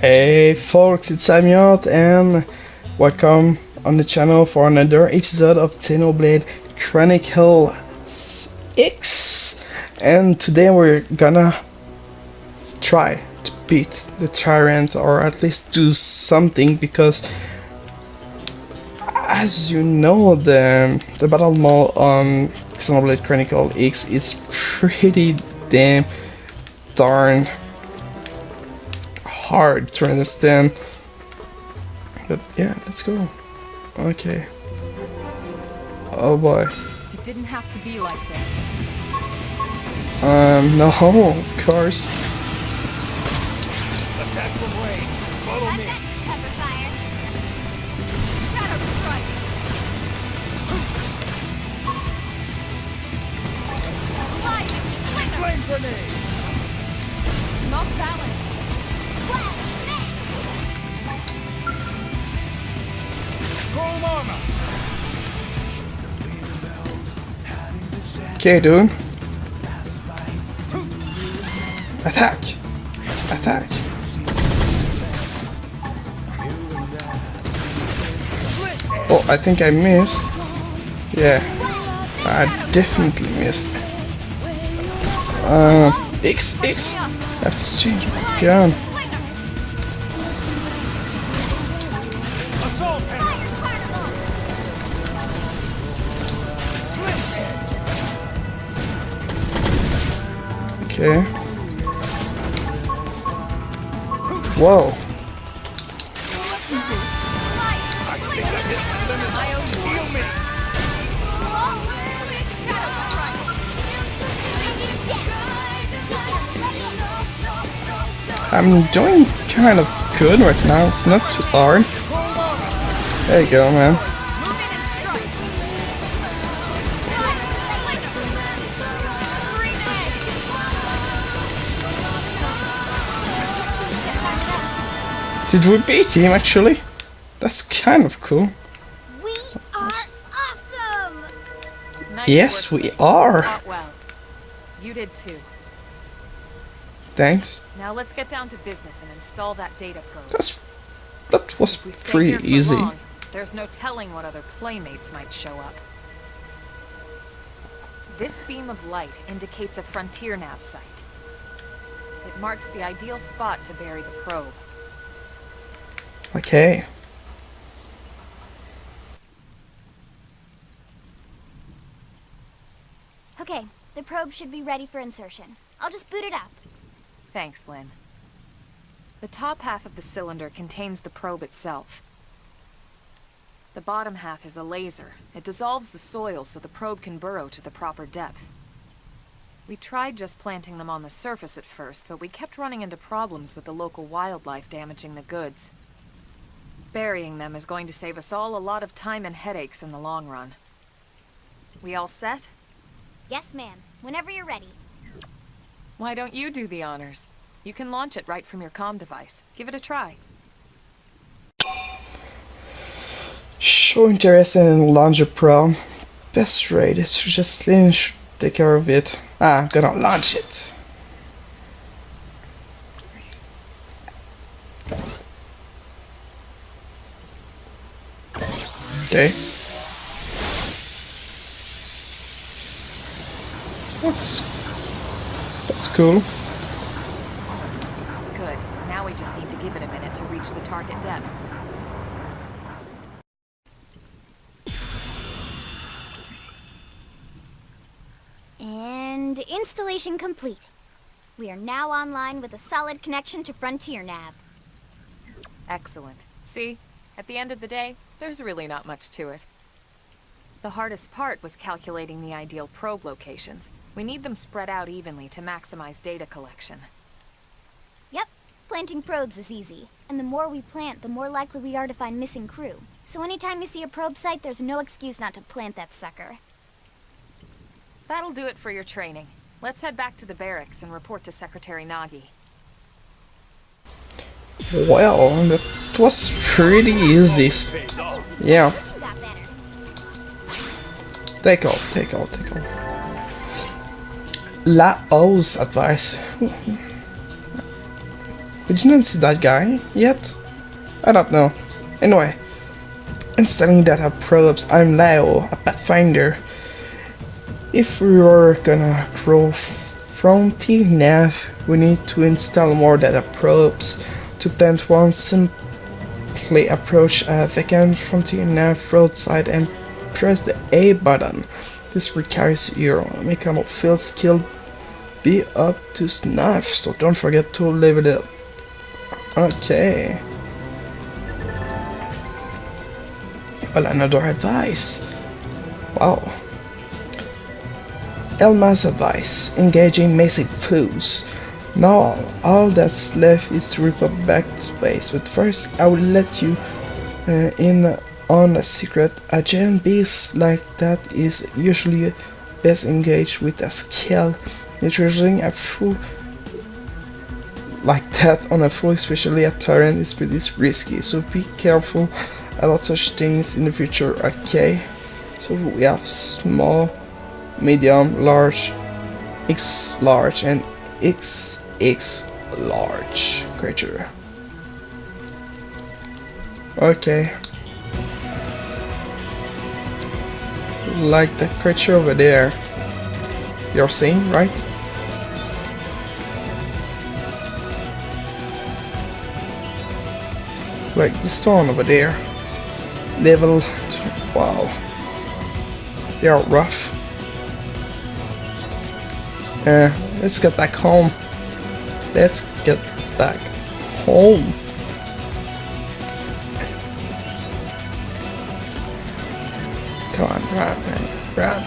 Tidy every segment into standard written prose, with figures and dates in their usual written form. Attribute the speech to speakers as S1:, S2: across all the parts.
S1: Hey folks, it's Samyott and welcome on the channel for another episode of Xenoblade Chronicales X. And today we're gonna try to beat the tyrant, or at least do something, because as you know, the battle mode on Xenoblade Chronicles X is pretty damn darn hard to understand. But yeah, let's go. Okay. Oh boy.
S2: It didn't have to be like this.
S1: No, of course.
S3: Attack from range. Follow me.
S2: Shadow strike.
S3: Flame grenade.
S2: Not balance.
S3: Chrome armor.
S1: Okay, dude. Attack! Attack! Oh, I think I missed. Yeah, I definitely missed. X. I have to change my gun.
S3: Assault hammer.
S1: Okay. Whoa.
S3: I think I hit my limit. Heal me.
S1: I'm doing kind of good right now. It's not too hard.
S3: Chrome armor.
S1: There you go, man.
S2: Move in and strike.
S1: Did we beat him actually? That's kind of cool.
S4: We are awesome!
S2: Nice
S1: Yes,
S2: work.
S1: we are.
S2: Fought well. You did too.
S1: Thanks.
S2: Now let's get down to business and install that data probe.
S1: That was
S2: If we stay
S1: pretty
S2: here for
S1: easy.
S2: long, there's no telling what other playmates might show up. This beam of light indicates a frontier nav site. It marks the ideal spot to bury the probe.
S1: Okay.
S4: Okay, the probe should be ready for insertion. I'll just boot it up.
S2: Thanks, Lynn. The top half of the cylinder contains the probe itself. The bottom half is a laser. It dissolves the soil so the probe can burrow to the proper depth. We tried just planting them on the surface at first, but we kept running into problems with the local wildlife damaging the goods. Burying them is going to save us all a lot of time and headaches in the long run. We all set?
S4: Yes, ma'am. Whenever you're ready.
S2: Why don't you do the honors? You can launch it right from your comm device. Give it a try.
S1: Show interest in launcher probe. Best rate is just Lynn should take care of it. I'm gonna launch it. Okay. That's cool.
S2: Good. Now we just need to give it a minute to reach the target depth.
S4: And installation complete. We are now online with a solid connection to Frontier Nav.
S2: Excellent. See? At the end of the day, there's really not much to it. The hardest part was calculating the ideal probe locations. We need them spread out evenly to maximize data collection.
S4: Yep, planting probes is easy. And the more we plant, the more likely we are to find missing crew. So anytime you see a probe site, there's no excuse not to plant that sucker.
S2: That'll do it for your training. Let's head back to the barracks and report to Secretary Nagi.
S1: Well, that was pretty easy.
S3: Pays off.
S1: Yeah.
S4: You got better.
S1: Take off. La hausse advice. We didn't see that guy yet? I don't know. Anyway, installing data probes. I'm Lao, a pathfinder. If we were gonna grow frontier nav, we need to install more data probes. To plant one, simply approach a vacant frontier nav roadside and press the A button. This requires your mechanophile skill be up to snuff, so don't forget to level it up. Okay. Well, another advice. Wow. Elma's advice: engaging massive foes. Now all that's left is to report back to base, but first I will let you in on a secret. A giant beast like that is usually best engaged with a skill. Introducing a foe like that on a foe, especially a tyrant, is pretty risky, so be careful about such things in the future, okay? So we have small, medium, large, X large, and XX large creature. Okay. Like the creature over there. You're seeing, right? Like this one over there. Level 2. Wow. They are rough. Let's get back home. Let's get back home. Come on, run, man. Run.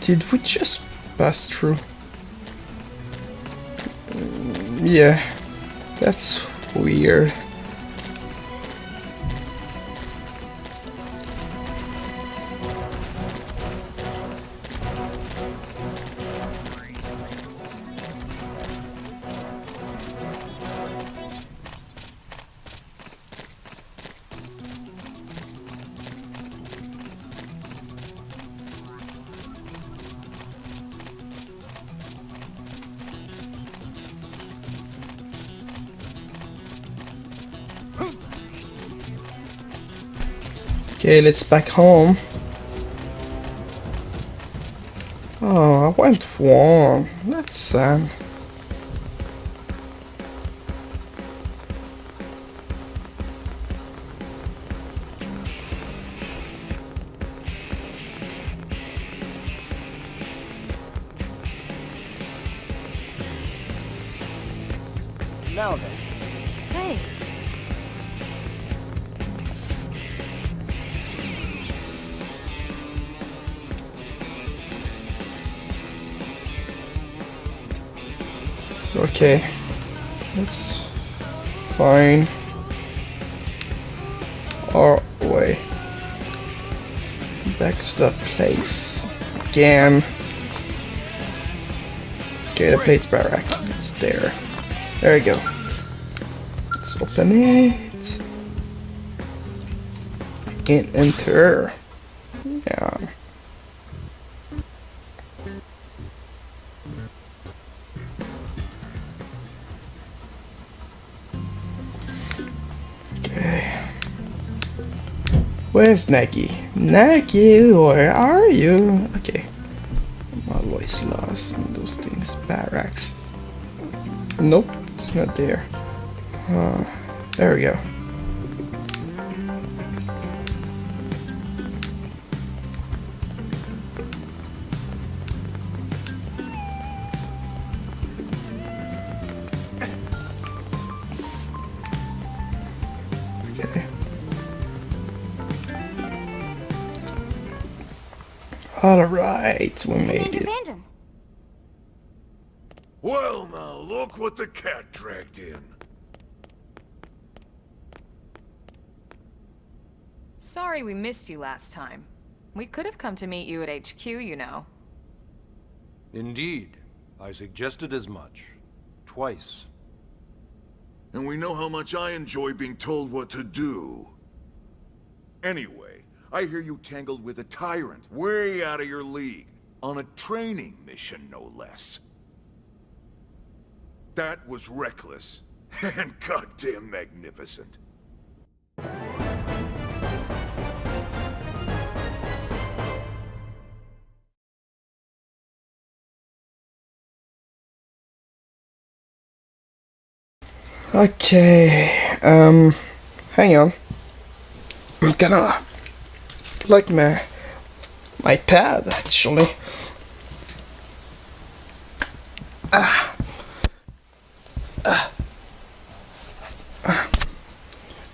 S1: Did we just pass through? Yeah, that's weird. Okay, let's back home. Oh, I went wrong. That's sad.
S5: Now then.
S2: Hey,
S1: Okay, let's find our way back to that place again. Okay, the plate's barrack. It's there. There we go. Let's open it and enter. Yeah. Where's Nagy? Nagy, where are you? Okay. I'm always lost in those things. Barracks. Nope, it's not there. There we go. Okay. Alright, we made
S4: Commander
S1: it.
S4: Bandon.
S3: Well, now, look what the cat dragged in.
S2: sorry we missed you last time. We could have come to meet you at HQ, you know.
S6: Indeed. I suggested as much. Twice.
S3: And we know how much I enjoy being told what to do. Anyway, I hear you tangled with a tyrant, way out of your league. On a training mission, no less. That was reckless. And goddamn magnificent.
S1: Okay, hang on. I'm gonna plug my pad actually.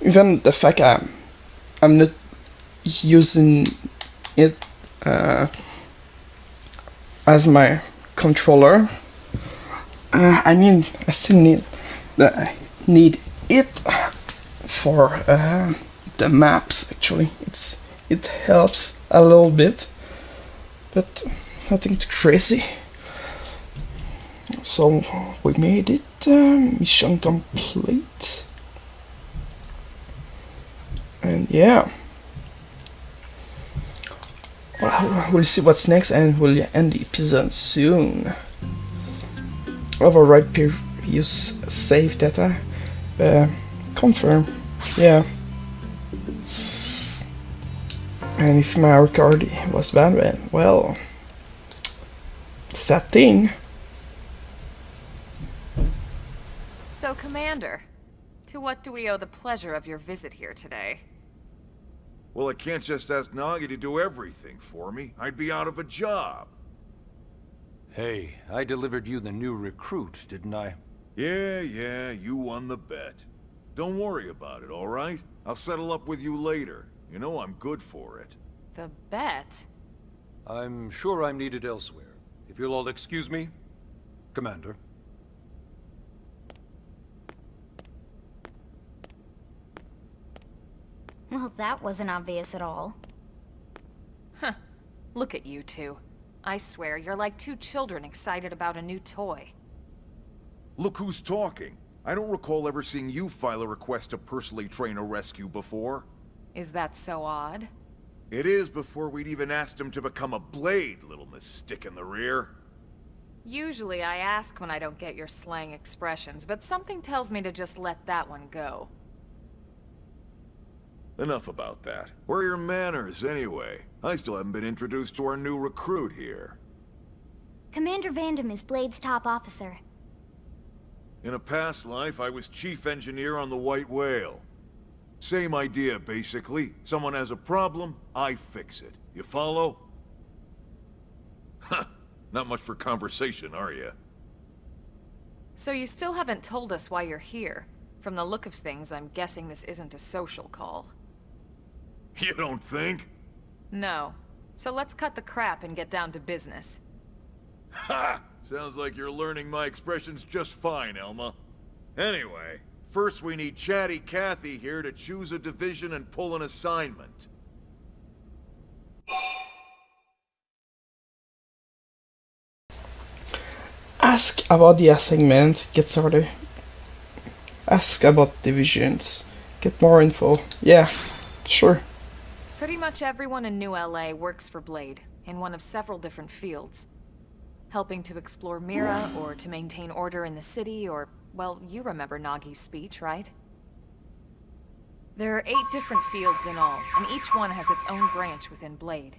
S1: Even the fact I'm not using it as my controller. I still need it for the maps. Actually, it helps a little bit, but nothing too crazy. So we made it. Mission complete. And yeah, well, we'll see what's next, and we'll end the episode soon. Override previous save data. Confirm. Yeah. And if my record was bad, well, it's that thing.
S2: So, Commander, to what do we owe the pleasure of your visit here today?
S3: Well, I can't just ask Nagi to do everything for me. I'd be out of a job.
S6: Hey, I delivered you the new recruit, didn't I?
S3: Yeah, you won the bet. Don't worry about it, all right? I'll settle up with you later. You know I'm good for it.
S2: The bet?
S6: I'm sure I'm needed elsewhere. If you'll all excuse me, Commander.
S4: Well, that wasn't obvious at all.
S2: Huh. Look at you two. I swear, you're like two children excited about a new toy.
S3: Look who's talking. I don't recall ever seeing you file a request to personally train a rescue before.
S2: Is that so odd?
S3: It is before we'd even asked him to become a blade, little Miss Stick in the Rear.
S2: Usually I ask when I don't get your slang expressions, but something tells me to just let that one go.
S3: Enough about that. Where are your manners, anyway? I still haven't been introduced to our new recruit here.
S4: Commander Vandam is Blade's top officer.
S3: In a past life, I was chief engineer on the White Whale. Same idea, basically. Someone has a problem, I fix it. You follow? Huh. Not much for conversation, are you?
S2: So you still haven't told us why you're here. From the look of things, I'm guessing this isn't a social call.
S3: You don't think?
S2: No. So let's cut the crap and get down to business.
S3: Ha! Sounds like you're learning my expressions just fine, Elma. Anyway, first we need Chatty Cathy here to choose a division and pull an assignment.
S1: Ask about the assignment, get started. Ask about divisions, get more info. Yeah, sure.
S2: Pretty much everyone in New LA works for Blade, in one of several different fields. Helping to explore Mira, or to maintain order in the city, or, well, you remember Nagi's speech, right? There are 8 different fields in all, and each one has its own branch within Blade.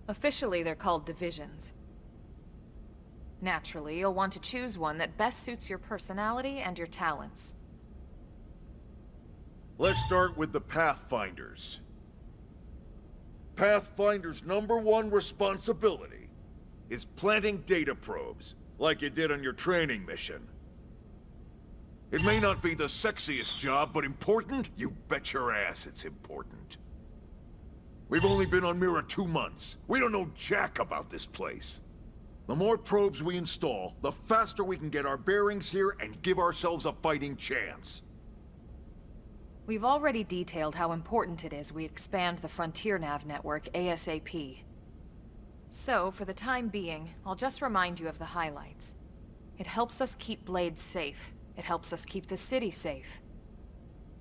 S2: Officially, they're called divisions. Naturally, you'll want to choose one that best suits your personality and your talents.
S3: Let's start with the Pathfinders. Pathfinder's #1 responsibility is planting data probes, like you did on your training mission. It may not be the sexiest job, but important? You bet your ass it's important. We've only been on Mira 2 months. We don't know jack about this place. The more probes we install, the faster we can get our bearings here and give ourselves a fighting chance.
S2: We've already detailed how important it is we expand the Frontier Nav network ASAP. So, for the time being, I'll just remind you of the highlights. It helps us keep Blade safe. It helps us keep the city safe.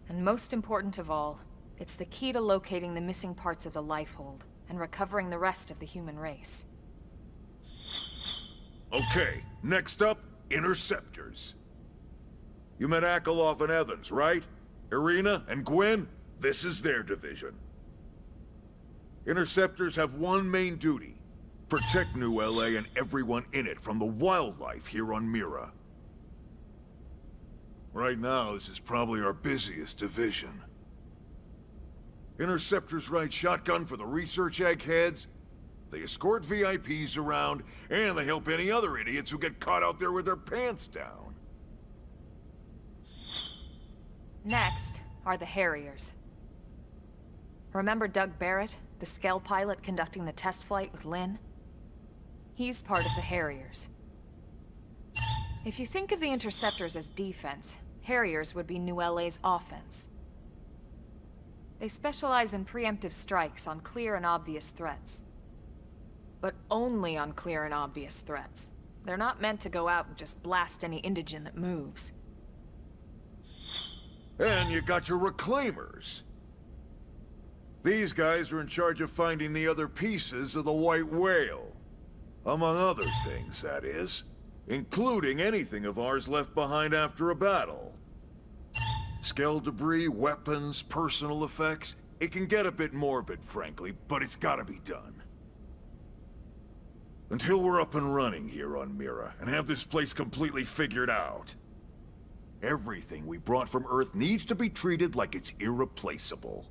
S2: And most important of all, it's the key to locating the missing parts of the Lifehold, and recovering the rest of the human race.
S3: Okay, next up, Interceptors. You met Akerlof and Evans, right? Irina and Gwyn? This is their division. Interceptors have one main duty. Protect New LA and everyone in it from the wildlife here on Mira. Right now, this is probably our busiest division. Interceptors ride shotgun for the research eggheads, they escort VIPs around, and they help any other idiots who get caught out there with their pants down.
S2: Next are the Harriers. Remember Doug Barrett, the Skell pilot conducting the test flight with Lynn? He's part of the Harriers. If you think of the Interceptors as defense, Harriers would be New LA's offense. They specialize in preemptive strikes on clear and obvious threats. But only on clear and obvious threats. They're not meant to go out and just blast any indigene that moves.
S3: And you got your Reclaimers. These guys are in charge of finding the other pieces of the White Whale. Among other things, that is. Including anything of ours left behind after a battle. Skell debris, weapons, personal effects. It can get a bit morbid, frankly, but it's gotta be done. Until we're up and running here on Mira, and have this place completely figured out. Everything we brought from Earth needs to be treated like it's irreplaceable.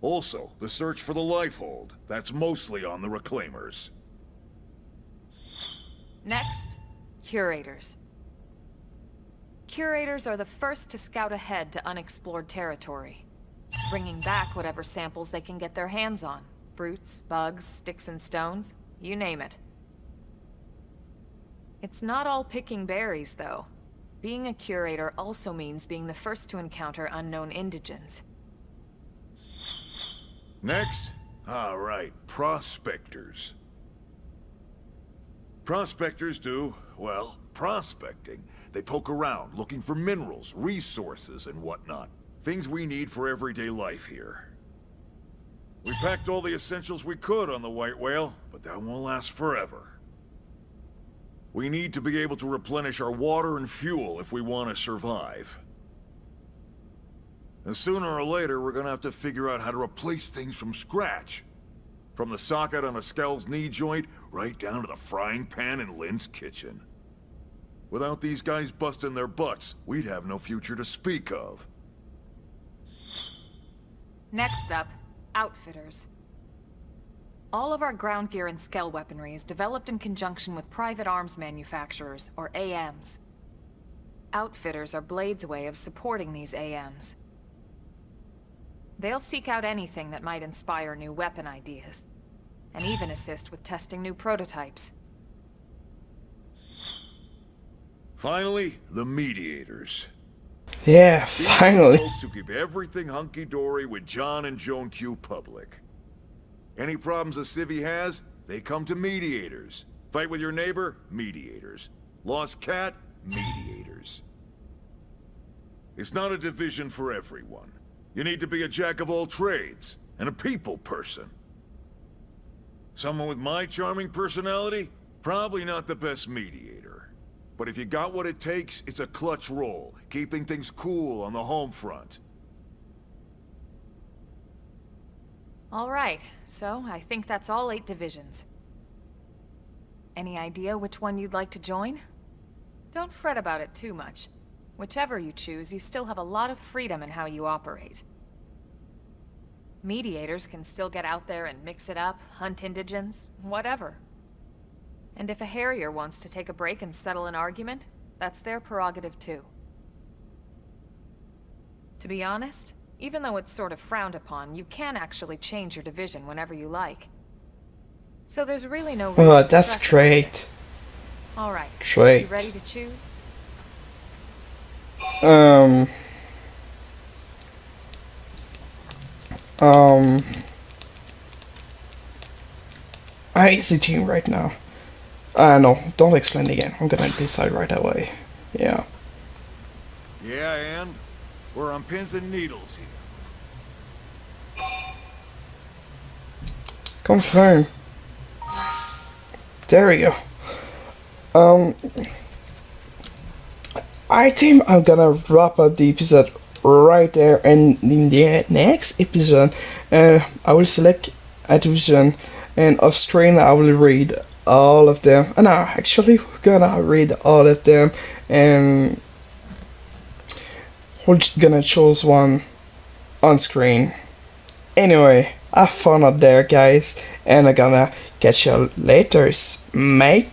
S3: Also, the search for the Lifehold. That's mostly on the Reclaimers.
S2: Next, Curators. Curators are the first to scout ahead to unexplored territory, bringing back whatever samples they can get their hands on. Fruits, bugs, sticks and stones, you name it. It's not all picking berries, though. Being a curator also means being the first to encounter unknown indigens.
S3: Next? Alright, Prospectors. Prospectors do, well, prospecting. They poke around, looking for minerals, resources, and whatnot. Things we need for everyday life here. We packed all the essentials we could on the White Whale, but that won't last forever. We need to be able to replenish our water and fuel if we want to survive. And sooner or later, we're gonna have to figure out how to replace things from scratch. From the socket on a Skell's knee joint, right down to the frying pan in Lynn's kitchen. Without these guys busting their butts, we'd have no future to speak of.
S2: Next up, Outfitters. All of our ground gear and Skell weaponry is developed in conjunction with private arms manufacturers, or AMs. Outfitters are Blade's way of supporting these AMs. They'll seek out anything that might inspire new weapon ideas, and even assist with testing new prototypes.
S3: Finally, the Mediators.
S1: Yeah,
S3: These are
S1: finally.
S3: folks who keep everything hunky-dory with John and Joan Q public. Any problems a civvy has, they come to Mediators. Fight with your neighbor? Mediators. Lost cat? Mediators. It's not a division for everyone. You need to be a jack of all trades, and a people person. Someone with my charming personality? Probably not the best mediator. But if you got what it takes, it's a clutch role, keeping things cool on the home front.
S2: All right, so I think that's all 8 divisions. Any idea which one you'd like to join? Don't fret about it too much. Whichever you choose, you still have a lot of freedom in how you operate. Mediators can still get out there and mix it up, hunt indigens, whatever. And if a Harrier wants to take a break and settle an argument, that's their prerogative too. To be honest, even though it's sort of frowned upon, you can actually change your division whenever you like. So there's really no reason
S1: Oh,
S2: to
S1: that's
S2: stress about
S1: great.
S2: it. All right.
S1: Great.
S2: You ready to choose?
S1: I hesitating right now. No, don't explain again. I'm gonna decide right away. Yeah.
S3: Yeah, and we're on pins and needles here.
S1: Confirm. There we go. I think I'm gonna wrap up the episode right there, and in the next episode, I will select a division, and off screen I will read all of them. And I'm actually gonna read all of them, and we're gonna choose one on screen. Anyway, have fun out there, guys, and I'm gonna catch you later, mate.